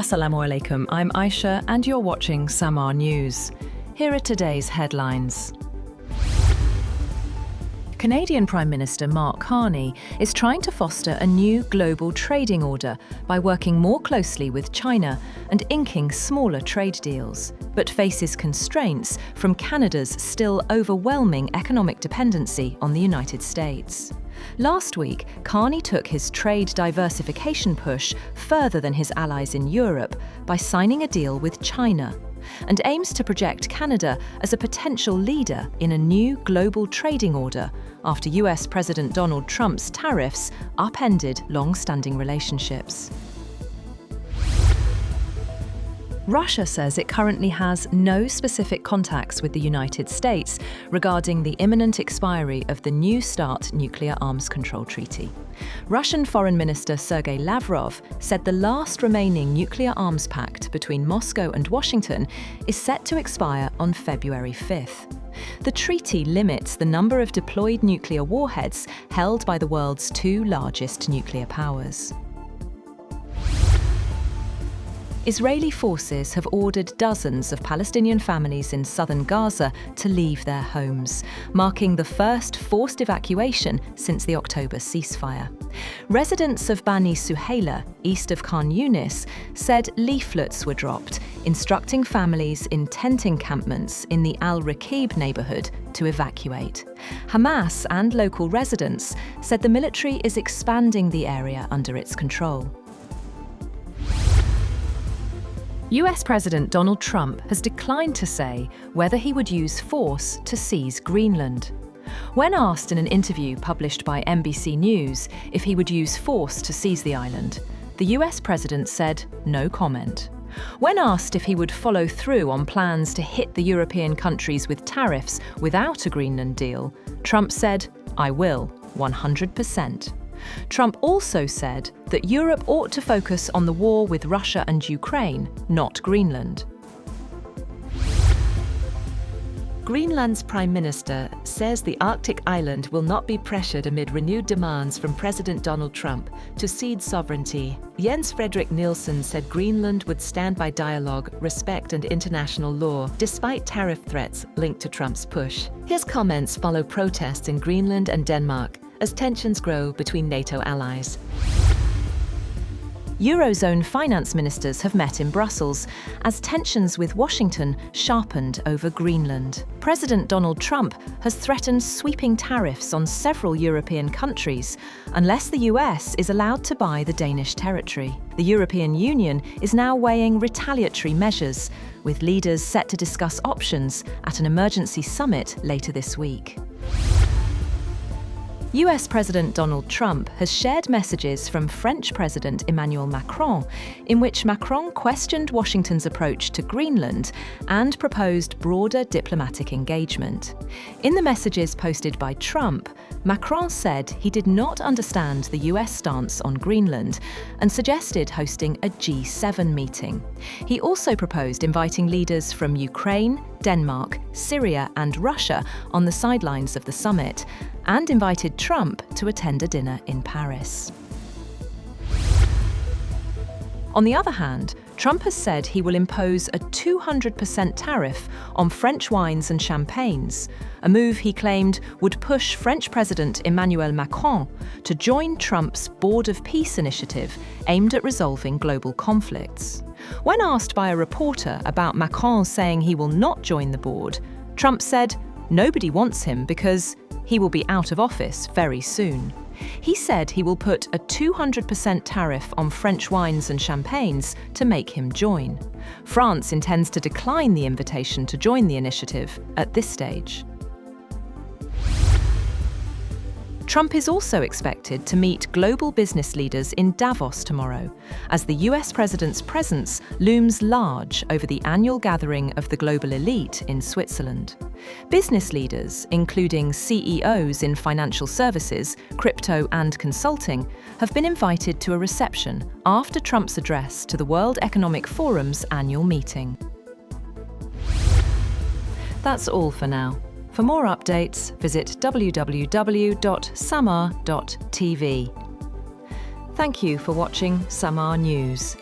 Assalamu alaikum, I'm Aisha and you're watching Samaa News. Here are today's headlines. Canadian Prime Minister Mark Carney is trying to foster a new global trading order by working more closely with China and inking smaller trade deals, but faces constraints from Canada's still overwhelming economic dependency on the United States. Last week, Carney took his trade diversification push further than his allies in Europe by signing a deal with China, and aims to project Canada as a potential leader in a new global trading order after US President Donald Trump's tariffs upended long-standing relationships. Russia says it currently has no specific contacts with the United States regarding the imminent expiry of the New START nuclear arms control treaty. Russian Foreign Minister Sergei Lavrov said the last remaining nuclear arms pact between Moscow and Washington is set to expire on February 5th. The treaty limits the number of deployed nuclear warheads held by the world's two largest nuclear powers. Israeli forces have ordered dozens of Palestinian families in southern Gaza to leave their homes, marking the first forced evacuation since the October ceasefire. Residents of Bani Suhaila, east of Khan Younis, said leaflets were dropped, instructing families in tent encampments in the Al-Raqib neighborhood to evacuate. Hamas and local residents said the military is expanding the area under its control. US President Donald Trump has declined to say whether he would use force to seize Greenland. When asked in an interview published by NBC News if he would use force to seize the island, the US president said no comment. When asked if he would follow through on plans to hit the European countries with tariffs without a Greenland deal, Trump said, "I will, 100%. Trump also said that Europe ought to focus on the war with Russia and Ukraine, not Greenland. Greenland's Prime Minister says the Arctic island will not be pressured amid renewed demands from President Donald Trump to cede sovereignty. Jens Frederik Nielsen said Greenland would stand by dialogue, respect and international law, despite tariff threats linked to Trump's push. His comments follow protests in Greenland and Denmark as tensions grow between NATO allies. Eurozone finance ministers have met in Brussels as tensions with Washington sharpened over Greenland. President Donald Trump has threatened sweeping tariffs on several European countries unless the US is allowed to buy the Danish territory. The European Union is now weighing retaliatory measures, with leaders set to discuss options at an emergency summit later this week. US President Donald Trump has shared messages from French President Emmanuel Macron, in which Macron questioned Washington's approach to Greenland and proposed broader diplomatic engagement. In the messages posted by Trump, Macron said he did not understand the US stance on Greenland and suggested hosting a G7 meeting. He also proposed inviting leaders from Ukraine, Denmark, Syria and Russia on the sidelines of the summit, and invited Trump to attend a dinner in Paris. On the other hand, Trump has said he will impose a 200% tariff on French wines and champagnes, a move he claimed would push French President Emmanuel Macron to join Trump's Board of Peace initiative aimed at resolving global conflicts. When asked by a reporter about Macron saying he will not join the board, Trump said nobody wants him because he will be out of office very soon. He said he will put a 200% tariff on French wines and champagnes to make him join. France intends to decline the invitation to join the initiative at this stage. Trump is also expected to meet global business leaders in Davos tomorrow, as the US president's presence looms large over the annual gathering of the global elite in Switzerland. Business leaders, including CEOs in financial services, crypto and consulting, have been invited to a reception after Trump's address to the World Economic Forum's annual meeting. That's all for now. For more updates, visit www.samaa.tv. Thank you for watching Samaa News.